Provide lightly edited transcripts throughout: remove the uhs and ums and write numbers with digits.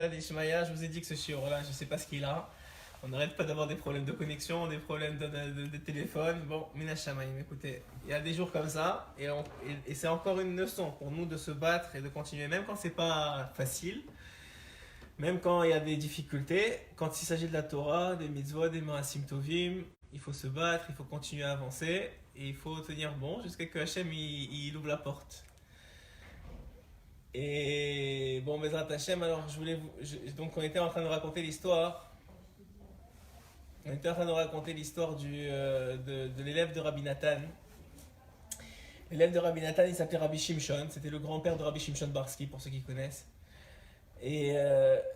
Ishmaïa, je vous ai dit que ce shiur-là, je ne sais pas ce qu'il a. On n'arrête pas d'avoir des problèmes de connexion, des problèmes de téléphone. Bon, Mina Shamaïm, écoutez, il y a des jours comme ça, et c'est encore une leçon pour nous de se battre et de continuer, même quand c'est pas facile, même quand il y a des difficultés, quand il s'agit de la Torah, des mitzvot, des ma'asim tovim, il faut se battre, il faut continuer à avancer, et il faut tenir bon jusqu'à ce que Hachem il ouvre la porte. Et bon, Bezrat Hashem, alors donc on était en train de raconter l'histoire. On était en train de raconter l'histoire de l'élève de Rabbi Nathan. L'élève de Rabbi Nathan, il s'appelait Rabbi Shimshon. C'était le grand-père de Rabbi Shimshon Barsky, pour ceux qui connaissent. Et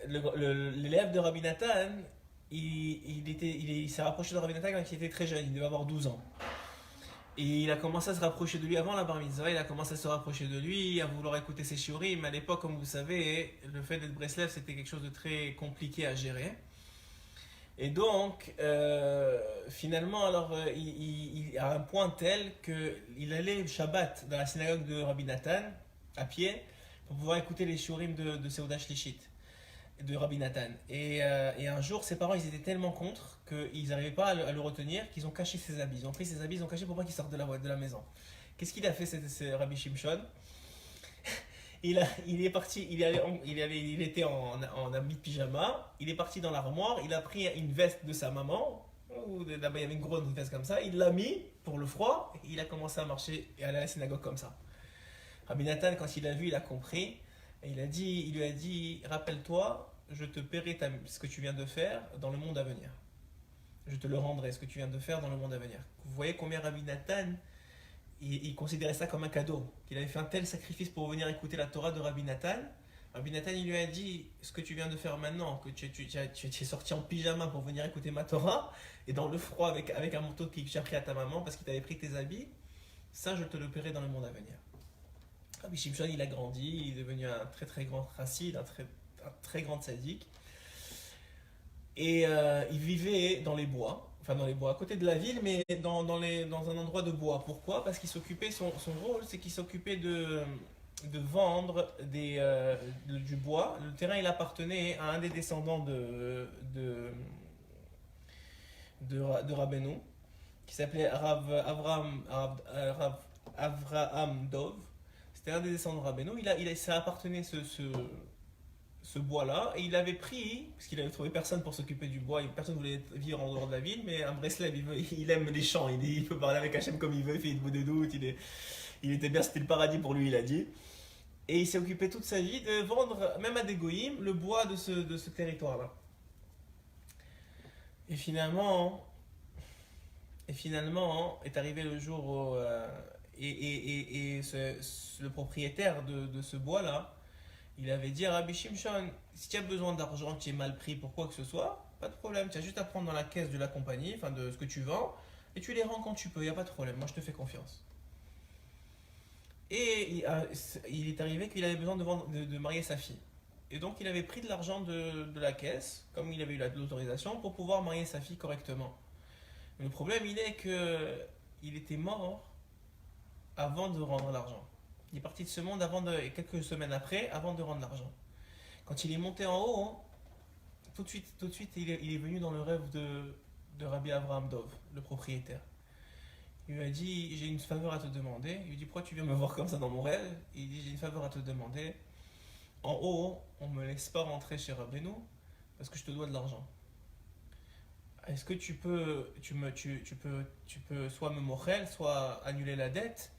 l'élève de Rabbi Nathan, il s'est rapproché de Rabbi Nathan quand il était très jeune. Il devait avoir 12 ans. Et il a commencé à se rapprocher de lui avant la bar mitzvah, il a commencé à se rapprocher de lui, à vouloir écouter ses shiurim. À l'époque, comme vous savez, le fait d'être Breslev, c'était quelque chose de très compliqué à gérer. Et donc, finalement, alors, il a un point tel qu'il allait Shabbat dans la synagogue de Rabbi Nathan, à pied, pour pouvoir écouter les shiurim de Seuda Shlishit, de Rabbi Nathan. Et un jour, ses parents, ils étaient tellement contre qu'ils n'arrivaient pas à le retenir, qu'ils ont caché ses habits. Ils ont pris ses habits, ils ont caché pour pas qu'il sorte de la maison. Qu'est-ce qu'il a fait, ce Rabbi Shimshon? Il est parti, il était en habit de pyjama, il est parti dans l'armoire, il a pris une veste de sa maman, ou là-bas il y avait une grosse veste comme ça, il l'a mis pour le froid, et il a commencé à marcher et aller à la synagogue comme ça. Rabbi Nathan, quand il a vu, il a compris, et il lui a dit, rappelle-toi, je te paierai ce que tu viens de faire dans le monde à venir. Je te le rendrai, ce que tu viens de faire dans le monde à venir. Vous voyez combien Rabbi Nathan, il considérait ça comme un cadeau, qu'il avait fait un tel sacrifice pour venir écouter la Torah de Rabbi Nathan. Rabbi Nathan, il lui a dit, ce que tu viens de faire maintenant, que tu es sorti en pyjama pour venir écouter ma Torah, et dans le froid avec un manteau que tu as pris à ta maman parce qu'il t'avait pris tes habits, ça je te le paierai dans le monde à venir. Rabbi Shimshon, il a grandi, il est devenu un très très grand chassid, un très grand tzaddik. Et il vivait dans les bois, à côté de la ville, mais dans un endroit de bois. Pourquoi? Parce qu'il s'occupait, son rôle, c'est qu'il s'occupait de vendre du bois. Le terrain, il appartenait à un des descendants de Rabbeinu, qui s'appelait Rav Avraham Dov. C'était un des descendants de Rabbeinu. Ça appartenait ce bois-là, et il avait pris, parce qu'il avait trouvé personne pour s'occuper du bois, et personne ne voulait vivre en dehors de la ville, mais un Breslev, il aime les champs, il peut parler avec Hachem comme il veut, il fait de doute, il était bien, c'était le paradis pour lui, il a dit. Et il s'est occupé toute sa vie de vendre, même à des goïms, le bois de ce territoire-là. Et finalement, est arrivé le jour où, le propriétaire de ce bois-là, il avait dit à Rabbi Shimshon, si tu as besoin d'argent qui est mal pris pour quoi que ce soit, pas de problème, tu as juste à prendre dans la caisse de la compagnie, enfin de ce que tu vends, et tu les rends quand tu peux, il n'y a pas de problème, moi je te fais confiance. Et il est arrivé qu'il avait besoin de marier sa fille. Et donc il avait pris de l'argent de la caisse, comme il avait eu l'autorisation, pour pouvoir marier sa fille correctement. Mais le problème, il est que il était mort avant de rendre l'argent. Il est parti de ce monde quelques semaines après, avant de rendre l'argent. Quand il est monté en haut, tout de suite il est venu dans le rêve de Rabbi Avraham Dov, le propriétaire. Il lui a dit, j'ai une faveur à te demander. Il lui dit, pourquoi tu viens me voir comme ça dans mon rêve? Il dit, j'ai une faveur à te demander. En haut, on ne me laisse pas rentrer chez Rabbeinu parce que je te dois de l'argent. Est-ce que tu peux soit me mochel, soit annuler la dette,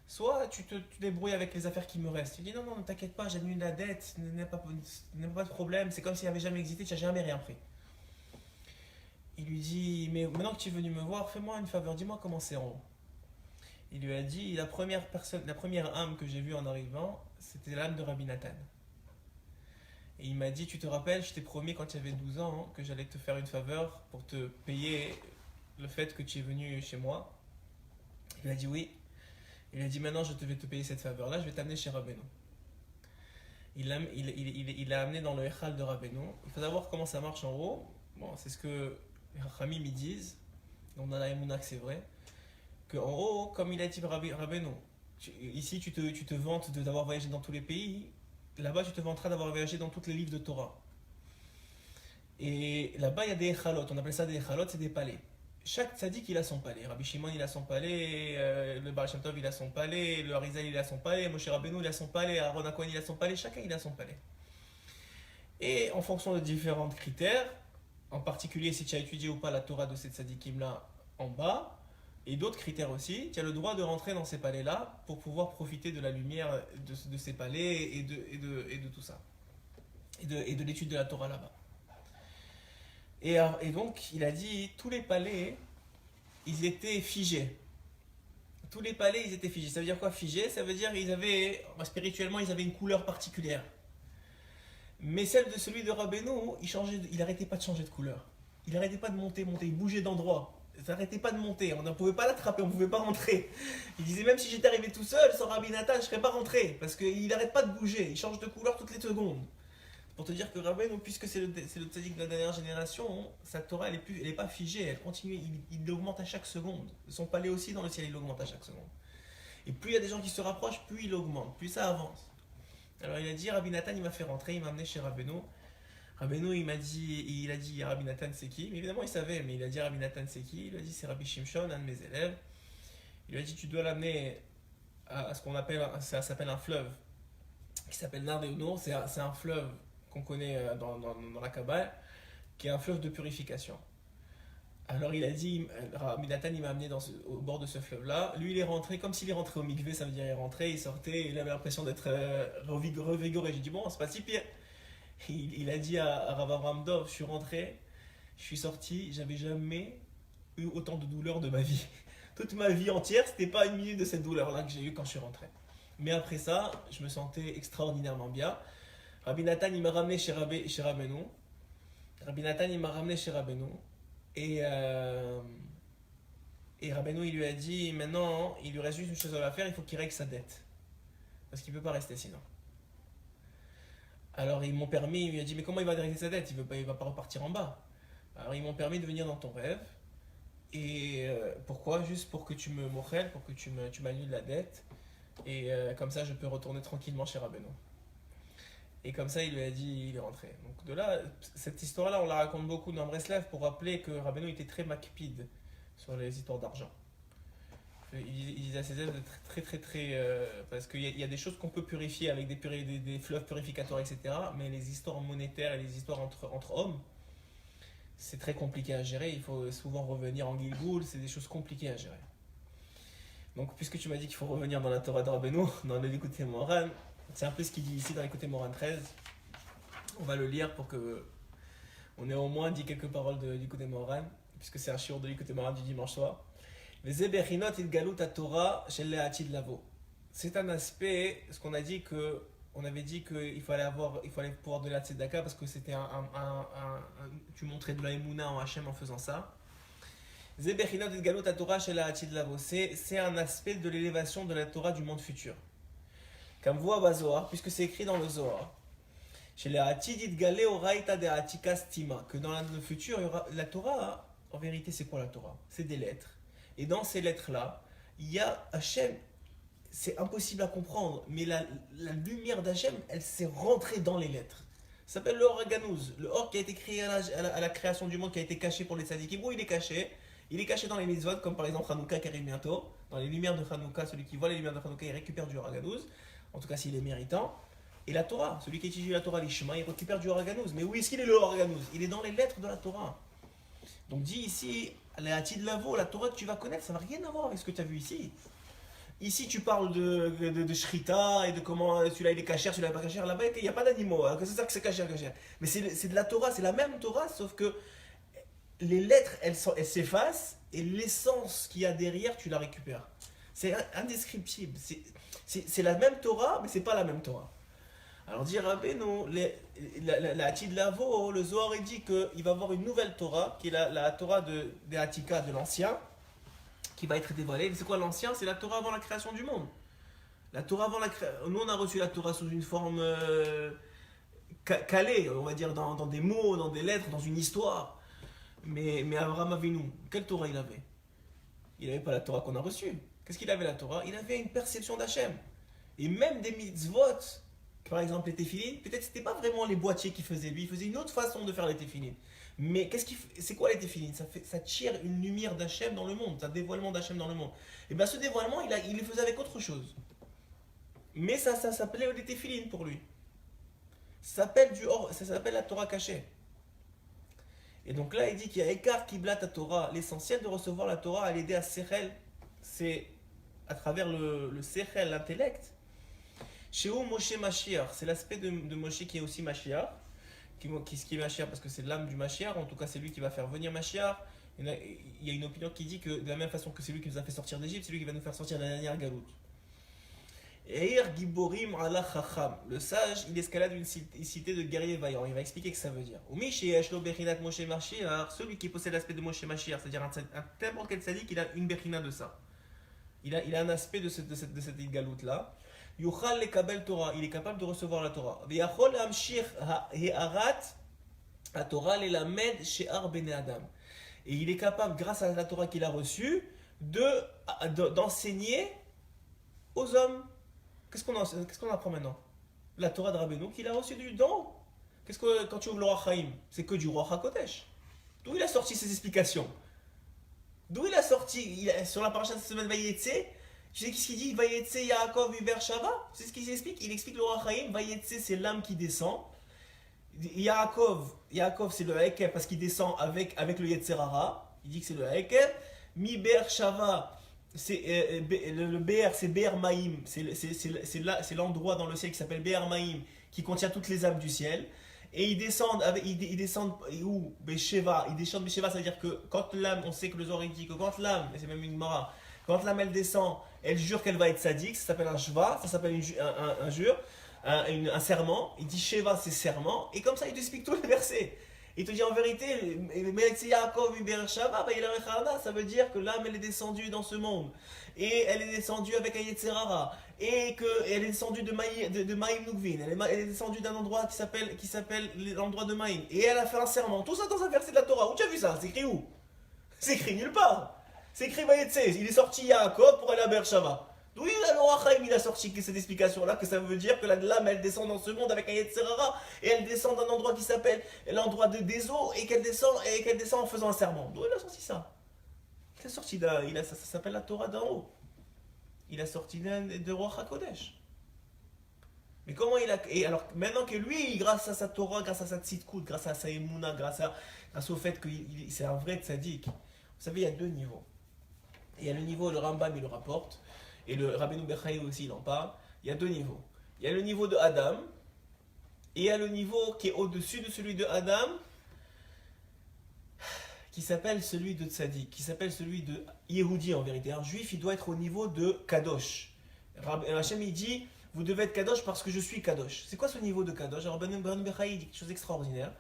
soit tu débrouilles avec les affaires qui me restent. Il dit non, ne t'inquiète pas, j'annule la dette, n'a pas de problème, c'est comme s'il n'avait jamais existé, tu n'as jamais rien pris. Il lui dit, mais maintenant que tu es venu me voir, fais-moi une faveur, dis-moi comment c'est en haut. Il lui a dit, la première âme que j'ai vue en arrivant, c'était l'âme de Rabbi Nathan. Et il m'a dit, tu te rappelles, je t'ai promis quand tu avais 12 ans que j'allais te faire une faveur pour te payer le fait que tu es venu chez moi. Il a dit oui. Il a dit maintenant je vais te payer cette faveur-là, je vais t'amener chez Rabbeinu. Il l'a amené dans le Echal de Rabbeinu. Il faut savoir comment ça marche en haut. Bon, c'est ce que les Rachamim me disent, on a la Emouna que c'est vrai, qu'en haut, comme il a dit Rabbeinu, ici tu te vantes d'avoir voyagé dans tous les pays, là-bas tu te vanteras d'avoir voyagé dans tous les livres de Torah. Et là-bas, il y a des echalot. On appelle ça des echalot, c'est des palais. Chaque tzaddik, il a son palais. Rabbi Shimon, il a son palais. Le Baal Shem Tov, il a son palais. Le Harizal, il a son palais. Moshe Rabbeinu, il a son palais. Aaron HaKohen, il a son palais. Chacun, il a son palais. Et en fonction de différents critères, en particulier si tu as étudié ou pas la Torah de ces tzaddikim-là en bas, et d'autres critères aussi, tu as le droit de rentrer dans ces palais-là pour pouvoir profiter de la lumière de ces palais et de tout ça. Et de l'étude de la Torah là-bas. Et donc, il a dit, tous les palais, ils étaient figés. Tous les palais, ils étaient figés. Ça veut dire quoi, figés? Ça veut dire spirituellement, ils avaient une couleur particulière. Mais celle de celui de Rabbeinu, il n'arrêtait pas de changer de couleur. Il n'arrêtait pas de monter. Il bougeait d'endroit. Ça n'arrêtait pas de monter. On ne pouvait pas l'attraper, on ne pouvait pas rentrer. Il disait, même si j'étais arrivé tout seul, sans Rabbi Nathan, je ne serais pas rentré. Parce qu'il n'arrête pas de bouger. Il change de couleur toutes les secondes. Pour te dire que Rabbeinu, puisque c'est le tzaddik de la dernière génération, sa Torah, elle n'est pas figée. Elle continue, il augmente à chaque seconde. Son palais aussi, dans le ciel, il augmente à chaque seconde. Et plus il y a des gens qui se rapprochent, plus il augmente, plus ça avance. Alors il a dit, Rabbi Nathan, il m'a fait rentrer, il m'a amené chez Rabbeinu. Rabbeinu, il a dit, Rabbi Nathan, c'est qui? Mais évidemment, il savait, mais il a dit, Rabbi Nathan, c'est qui? Il a dit, c'est Rabbi Shimshon, un de mes élèves. Il lui a dit, tu dois l'amener à ce qu'on appelle, ça s'appelle un fleuve, qui s'appelle Nar de Uno. C'est un fleuve qu'on connaît dans la Kabbale, qui est un fleuve de purification. Alors il a dit, Rabbi Nathan, il m'a amené au bord de ce fleuve-là. Lui, il est rentré comme s'il est rentré au mikvé, ça veut dire il est rentré, il sortait, il avait l'impression d'être revigoré. J'ai dit, bon, c'est pas si pire. Il a dit à Rav Avraham Dov, je suis rentré, je suis sorti, j'avais jamais eu autant de douleur de ma vie. Toute ma vie entière, c'était pas une minute de cette douleur-là que j'ai eue quand je suis rentré. Mais après ça, je me sentais extraordinairement bien. Rabbi Nathan, il m'a ramené chez Rabbeinu. Rabbi Nathan, il m'a ramené chez Rabbeinu. Et Rabbeinu, il lui a dit, maintenant, il lui reste juste une chose à faire, il faut qu'il règle sa dette. Parce qu'il ne peut pas rester sinon. Alors ils m'ont permis, il lui a dit, mais comment il va régler sa dette? Il va pas repartir en bas. Alors ils m'ont permis de venir dans ton rêve. Et pourquoi? Juste pour que tu me mochel, pour que tu m'annules la dette. Et comme ça, je peux retourner tranquillement chez Rabbeinu. Et comme ça, il lui a dit, il est rentré. Donc de là, cette histoire-là, on la raconte beaucoup dans Breslev pour rappeler que Rabbeinu était très makpid sur les histoires d'argent. Il disait à ses élèves de très parce qu'il y a des choses qu'on peut purifier avec des fleuves purificateurs, etc. Mais les histoires monétaires et les histoires entre hommes, c'est très compliqué à gérer. Il faut souvent revenir en Gilgoul, c'est des choses compliquées à gérer. Donc, puisque tu m'as dit qu'il faut revenir dans la Torah de Rabbeinu, dans le Likutei Moharan, c'est un peu ce qu'il dit ici dans Likutei Moharan 13. On va le lire pour que on ait au moins dit quelques paroles de Likutei Moharan, puisque c'est un shiur de Likutei Moharan du dimanche soir. C'est un aspect, ce qu'on a dit que, on avait dit qu'il fallait pouvoir donner la tzedaka parce que c'était tu montrais de la émouna en Hachem en faisant ça. C'est un aspect de l'élévation de la Torah du monde futur. Comme vous à Zohar, puisque c'est écrit dans le Zohar. Que dans le futur, il y aura la Torah. En vérité, c'est quoi la Torah? C'est des lettres. Et dans ces lettres-là, il y a Hachem. C'est impossible à comprendre, mais la lumière d'Hachem, elle s'est rentrée dans les lettres. Ça s'appelle le Or Ganouz. Le Or qui a été créé à la création du monde, qui a été caché pour les tzadikim. Où il est caché? Il est caché dans les mitzvot, comme par exemple Hanouka qui arrive bientôt. Dans les lumières de Hanouka, celui qui voit les lumières de Hanouka, il récupère du Or Ganouz. En tout cas, s'il est méritant. Et la Torah, celui qui étudie la Torah, l'Ishma, il récupère du Or Ganouz. Mais où est-ce qu'il est le Or Ganouz? Il est dans les lettres de la Torah. Donc dit ici, la Torah que tu vas connaître, ça n'a rien à voir avec ce que tu as vu ici. Ici, tu parles de Shrita et de comment celui-là il est cachère, celui-là il n'est pas cachère. Là-bas, il n'y a pas d'animaux. C'est ça que c'est cachère. Mais c'est de la Torah, c'est la même Torah, sauf que les lettres, elles s'effacent et l'essence qu'il y a derrière, tu la récupères. C'est indescriptible. C'est la même Torah, mais c'est pas la même Torah. Alors dire Rabbeinu, la Hatid Lavo, le Zohar, il dit qu'il va y avoir une nouvelle Torah, qui est la Torah des Hatika, de l'ancien, qui va être dévoilée. C'est quoi l'ancien? C'est la Torah avant la création du monde. La Torah avant la création. Nous, on a reçu la Torah sous une forme calée, on va dire, dans des mots, dans des lettres, dans une histoire. Mais Abraham Avinu, quelle Torah il avait? Il n'avait pas la Torah qu'on a reçue. Qu'est-ce qu'il avait la Torah? Il avait une perception d'Hachem. Et même des mitzvot par exemple les téfilines, peut-être c'était pas vraiment les boîtiers qu'il faisait lui, il faisait une autre façon de faire les téfilines. Mais c'est quoi les téfilines? Ça tire une lumière d'Hachem dans le monde, un dévoilement d'Hachem dans le monde. Et bien ce dévoilement, il le faisait avec autre chose. Mais ça s'appelait les téfilines pour lui. Ça s'appelle la Torah cachée. Et donc là, il dit qu'il y a écart qui blatte à Torah. L'essentiel de recevoir la Torah, à l'aider à Sechel, c'est à travers le Sechel, l'intellect. Chez Moshe Mashiach, c'est l'aspect de Moshe qui est aussi Mashiach. Qui est Mashiach parce que c'est l'âme du Mashiach, en tout cas c'est lui qui va faire venir Mashiach. Il y a une opinion qui dit que de la même façon que c'est lui qui nous a fait sortir d'Égypte, c'est lui qui va nous faire sortir de la dernière galoute. Eir Giborim ala Chacham. Le sage, il escalade une cité de guerriers vaillants. Il va expliquer ce que ça veut dire. Moshe Mashiach, celui qui possède l'aspect de Moshe Mashiach, c'est-à-dire n'importe quel sadique, il a une berina de ça. Il a un aspect de cette galoute là. Yuchal lekabel Torah, il est capable de recevoir la Torah. V'yachol hamshich ha'arat Torah lelamed she'ar bnei Adam. Et il est capable, grâce à la Torah qu'il a reçue, d'enseigner aux hommes. Qu'est-ce qu'on apprend maintenant? La Torah de Rabbeinu qu'il a reçue du don. Quand tu ouvres le Roi Chaim, c'est que du Roi HaKodesh. D'où il a sorti ces explications? D'où il a sorti sur la paracha de cette semaine Vayetse? Tu sais ce qu'il dit? Vayetse Yaakov Uber Shava. C'est ce qu'il explique. Il explique le Roi Chaim. Vayetse, c'est l'âme qui descend. Yaakov c'est le Hekev parce qu'il descend avec le Yetzerara. Il dit que c'est le Hekev. Mi Ber Shava. Le BR, c'est BR Maïm, c'est l'endroit dans le ciel qui s'appelle BR Maïm, qui contient toutes les âmes du ciel. Et ils descendent où? Besheva. Ils descendent Besheva, ça veut dire que quand l'âme, on sait que le Zohar dit que quand l'âme, et c'est même une Mara, quand l'âme elle descend, elle jure qu'elle va être sadique, ça s'appelle un Shva, ça s'appelle un jure, un serment. Il dit Sheva, c'est serment, et comme ça il te explique tous les versets. Il te dit en vérité, ça veut dire que l'âme elle est descendue dans ce monde. Et elle est descendue avec un Yetzerara. Et qu'elle est descendue de Maïm Nukvin. Elle est descendue d'un endroit qui s'appelle l'endroit de Maïm. Et elle a fait un serment. Tout ça dans un verset de la Torah. Où tu as vu ça? C'est écrit où? C'est écrit nulle part. C'est écrit Vayetse. Il est sorti Yaakov pour aller à Beersheba. D'où le Roi Chaim il a sorti cette explication-là, que ça veut dire que l'âme elle descend dans ce monde avec un Yetzerara et elle descend d'un endroit qui s'appelle l'endroit des eaux et qu'elle descend en faisant un serment. D'où il a sorti ça? Il a sorti ça s'appelle la Torah d'en haut. Il a sorti de Roi HaKodesh. Mais comment et alors maintenant que lui, grâce à sa Torah, grâce à sa tzidkout, grâce à sa émouna, grâce au fait que c'est un vrai tzaddik, vous savez, il y a deux niveaux. Il y a le niveau, le Rambam il le rapporte. Et le Rabbeinu Bechaye aussi, il en parle. Il y a deux niveaux. Il y a le niveau de Adam, et il y a le niveau qui est au-dessus de celui de Adam, qui s'appelle celui de Tzadik, qui s'appelle celui de Yehudi en vérité. Un juif, il doit être au niveau de Kadosh. Hachem, il dit, vous devez être Kadosh parce que je suis Kadosh. C'est quoi ce niveau de Kadosh? Rabbeinu Bechaye, il dit quelque chose d'extraordinaire.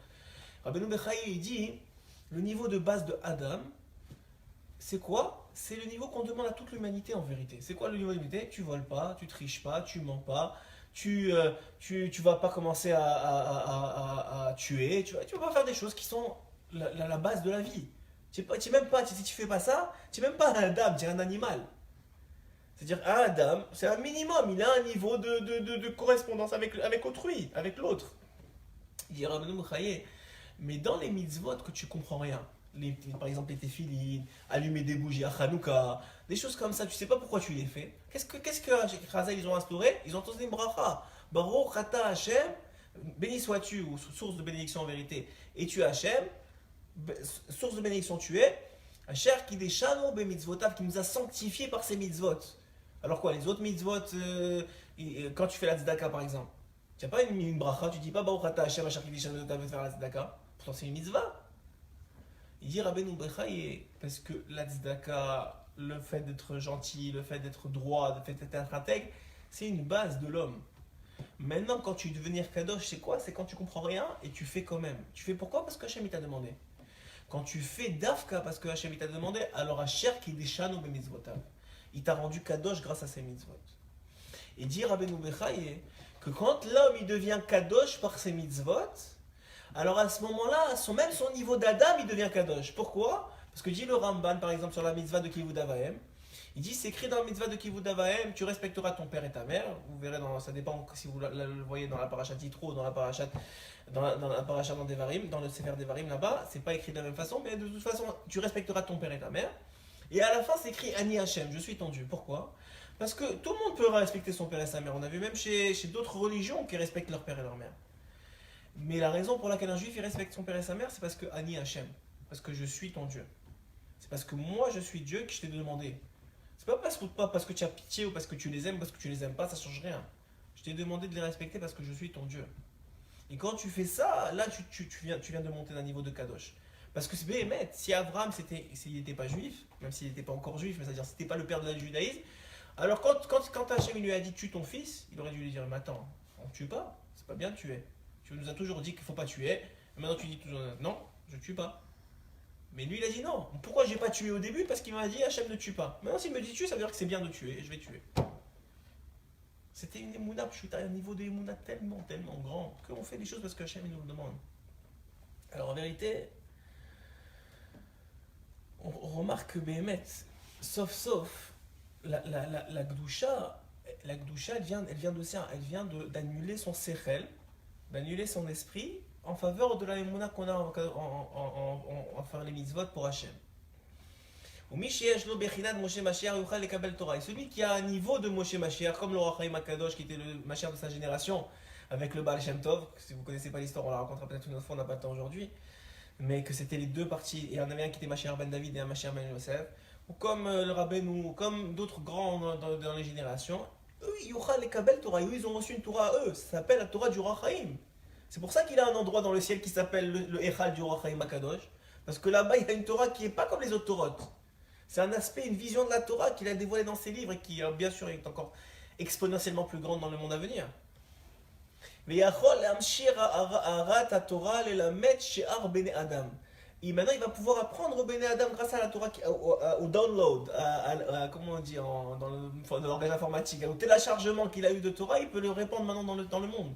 Rabbeinu Bechaye, il dit, le niveau de base de Adam, c'est quoi? C'est le niveau qu'on demande à toute l'humanité en vérité. C'est quoi le niveau de l'humanité? Tu voles pas, tu triches pas, tu mens pas, tu vas pas commencer à tuer, tu vas pas faire des choses qui sont la base de la vie. Si tu fais pas ça, tu n'es même pas un Adam, tu es un animal. C'est-à-dire un Adam, c'est un minimum, il a un niveau de correspondance avec autrui, avec l'autre. Il dit Rabbeinu Bechaye, mais dans les mitzvot que tu comprends rien, par exemple les téfilines, allumer des bougies à Hanouka, des choses comme ça, tu sais pas pourquoi tu les fais. Qu'est-ce que Chazal ils ont instauré? Ils ont instauré une bracha. Baruch ata Hashem, béni sois-tu, ou source de bénédiction en vérité, et tu Hashem, source de bénédiction tu es, Asher qui déchano be mitzvotav, qui nous a sanctifiés par ses mitzvot. Alors quoi, les autres mitzvot, quand tu fais la tzedaka par exemple, tu n'as pas une bracha, tu dis pas Baruch ata Hashem, Asher qui déchano de faire la tzedaka, pourtant c'est une mitzvah. Il dit Rabbeinu Bechaye, parce que la tzedaka, le fait d'être gentil, le fait d'être droit, le fait d'être intègre, c'est une base de l'homme. Maintenant, quand tu veux devenir kadosh, c'est quoi? C'est quand tu comprends rien et tu fais quand même. Tu fais pourquoi? Parce que Hachem t'a demandé. Quand tu fais dafka parce que Hachem t'a demandé, alors Asher qui déchano be mitzvotav. Il t'a rendu kadosh grâce à ses mitzvot. Et dit Rabbeinu Bechaye que quand l'homme il devient kadosh par ses mitzvot, alors à ce moment-là, même son niveau d'Adam, il devient Kadosh. Pourquoi? Parce que dit le Ramban, par exemple, sur la mitzvah de Kivud Avahem, Il dit, c'est écrit dans le mitzvah de Kivud Avahem, tu respecteras ton père et ta mère. Vous verrez, ça dépend si vous le voyez dans la parashat Yitro, dans la parashat dans Devarim, dans le Sefer Devarim là-bas, c'est pas écrit de la même façon, mais de toute façon, tu respecteras ton père et ta mère. Et à la fin, c'est écrit Ani Hashem, je suis ton Dieu. Pourquoi? Parce que tout le monde peut respecter son père et sa mère. On a vu même chez d'autres religions qui respectent leur père et leur mère. Mais la raison pour laquelle un juif il respecte son père et sa mère, c'est parce que Ani Hashem, parce que je suis ton Dieu. C'est parce que moi je suis Dieu que je t'ai demandé. C'est pas parce que tu as pitié ou parce que tu les aimes, parce que tu les aimes pas, ça change rien. Je t'ai demandé de les respecter parce que je suis ton Dieu. Et quand tu fais ça, là tu viens de monter d'un niveau de Kadosh. Parce que c'est Béhémet, si Abraham s'il n'était pas juif, même s'il n'était pas encore juif, mais c'est-à-dire si c'était pas le père de la judaïsme, alors quand Hachem lui a dit tue ton fils, il aurait dû lui dire mais attends, on tue pas, c'est pas bien de tuer. Tu nous as toujours dit qu'il faut pas tuer, et maintenant tu dis toujours non, je tue pas. Mais lui il a dit non, pourquoi j'ai pas tué au début? Parce qu'il m'a dit Hachem ne tue pas. Maintenant s'il me dit tue, ça veut dire que c'est bien de tuer, et je vais tuer. C'était une émouna, je suis à un niveau de émouna tellement grand, qu'on fait des choses parce que Hachem nous le demande. Alors en vérité, on remarque que Béhémet, sauf, la Gdusha, elle vient de ça, elle vient d'annuler son sechel, d'annuler son esprit en faveur de la émouna qu'on a en faire les mitzvot pour Hachem. Et celui qui a un niveau de Moshe Mashiach, comme le Roi Chaim Akadosh qui était le Mashiach de sa génération, avec le Baal Shem Tov, si vous ne connaissez pas l'histoire, on la racontera peut-être une autre fois, on n'a pas le temps aujourd'hui, mais que c'était les deux parties, et il y en avait un qui était Mashiach ben David et un Mashiach ben Yosef, ou comme le Rabbeinu, ou comme d'autres grands dans les générations, eux, Yuchal et Kabel Torah, eux, ils ont reçu une Torah à eux, ça s'appelle la Torah du Roi Chaim. C'est pour ça qu'il a un endroit dans le ciel qui s'appelle le Echal du Roi Chaim Akadosh, parce que là-bas, il y a une Torah qui n'est pas comme les autres Torotes. C'est un aspect, une vision de la Torah qu'il a dévoilée dans ses livres et qui, bien sûr, est encore exponentiellement plus grande dans le monde à venir. Et maintenant, il va pouvoir apprendre au Bene Adam grâce à la Torah, au download, comment on dit dans le langage informatique, au téléchargement qu'il a eu de Torah, il peut le répandre maintenant dans le monde.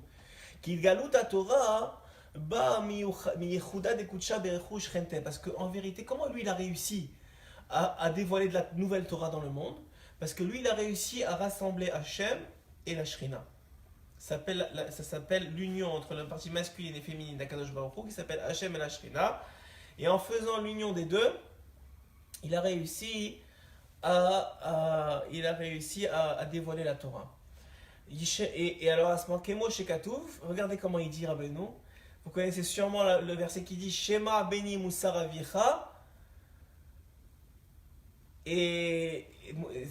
Parce qu'en vérité, comment lui il a réussi à dévoiler de la nouvelle Torah dans le monde? Parce que lui il a réussi à rassembler Hachem et la Shrina. Ça s'appelle l'union entre la partie masculine et féminine d'Akadosh Baruch Hu, qui s'appelle Hachem et la Shrina. Et en faisant l'union des deux, il a réussi à dévoiler la Torah. Et alors à ce moment, Kemo Shekatouf, regardez comment il dit Rabbeinu. Vous connaissez sûrement le verset qui dit Shema Beni Musar Avicha. Et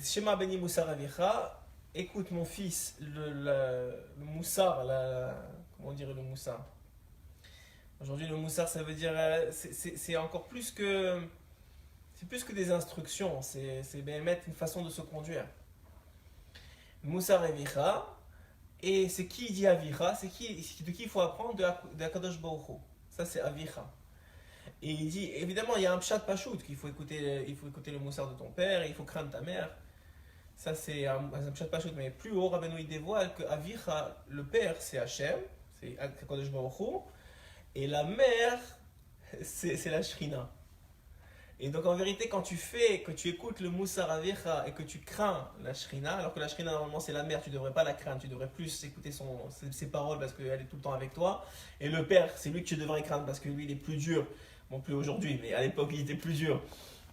Shema Beni Musar Avicha. Écoute mon fils, le moussard, comment dire le moussard? Aujourd'hui le moussard ça veut dire, c'est encore plus que, c'est plus que des instructions, c'est mettre une façon de se conduire. Moussard Avicha, et c'est qui dit Avicha? De qui il faut apprendre? De Akadosh Baruch Hu. Ça c'est Avicha. Et il dit, évidemment il y a un pshat pachout, qu'il faut écouter le moussard de ton père, il faut craindre ta mère. Ça c'est un pshat pachout, mais plus haut, Rabbeinu il dévoile que Avicha, le père c'est Hachem, c'est Akadosh Baruch Hu, et la mère c'est la Shrina. Et donc en vérité, quand tu écoutes le Moussar Avicha et que tu crains la Shrina, alors que la Shrina normalement c'est la mère, tu ne devrais pas la craindre, tu devrais plus écouter ses paroles parce qu'elle est tout le temps avec toi. Et le père, c'est lui que tu devrais craindre parce que lui il est plus dur, bon plus aujourd'hui, mais à l'époque il était plus dur.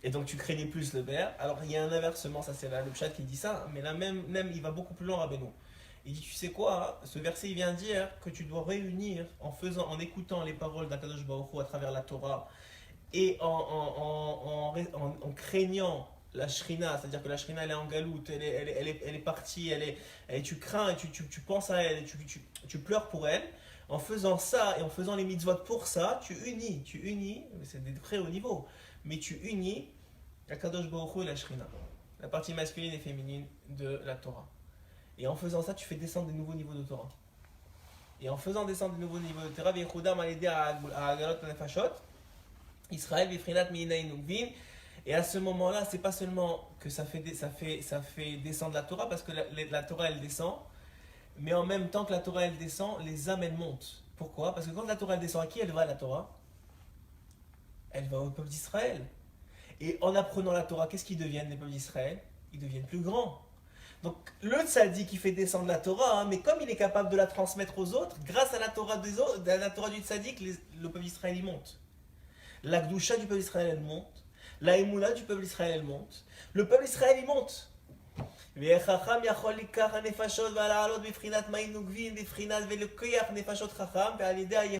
Et donc tu craignais plus le père. Alors il y a un inversement, ça c'est là le pshat qui dit ça, mais là même il va beaucoup plus loin Rabbeinu. Il dit tu sais quoi, ce verset il vient dire que tu dois réunir en écoutant les paroles d'Akadosh Baruch Hu à travers la Torah, et en craignant la Shrina, c'est-à-dire que la Shrina elle est en galoute, elle est partie, tu crains, et tu penses à elle, tu pleures pour elle. En faisant ça et en faisant les mitzvot pour ça, tu unis, c'est des très hauts niveaux, mais tu unis la Kadosh Baruch Hu et la Shrina, la partie masculine et féminine de la Torah. Et en faisant ça, tu fais descendre des nouveaux niveaux de Torah. Et en faisant descendre des nouveaux niveaux de Torah, V'yechudam al-yedei ha'agalot nefashot, Israël bifrinat mi'inayin nugvin. Et à ce moment-là, c'est pas seulement que ça fait descendre la Torah, parce que la Torah elle descend, mais en même temps que la Torah elle descend, les âmes elles montent. Pourquoi? Parce que quand la Torah elle descend, à qui elle va la Torah? Elle va au peuple d'Israël. Et en apprenant la Torah, qu'est-ce qu'ils deviennent les peuples d'Israël? ils deviennent plus grands. Donc le tzaddik qui fait descendre la Torah, hein, mais comme il est capable de la transmettre aux autres, grâce à la Torah, à la Torah du tzaddik, le peuple d'Israël y monte. La Gdusha du peuple d'Israël elle monte. La Emouna du peuple d'Israël elle monte. Le peuple d'Israël il monte. וחכם יכול לקח הנפשות ולעלות בבחינת מים נוגבים, בבחינת ולקח נפשות חכם, ועל ידי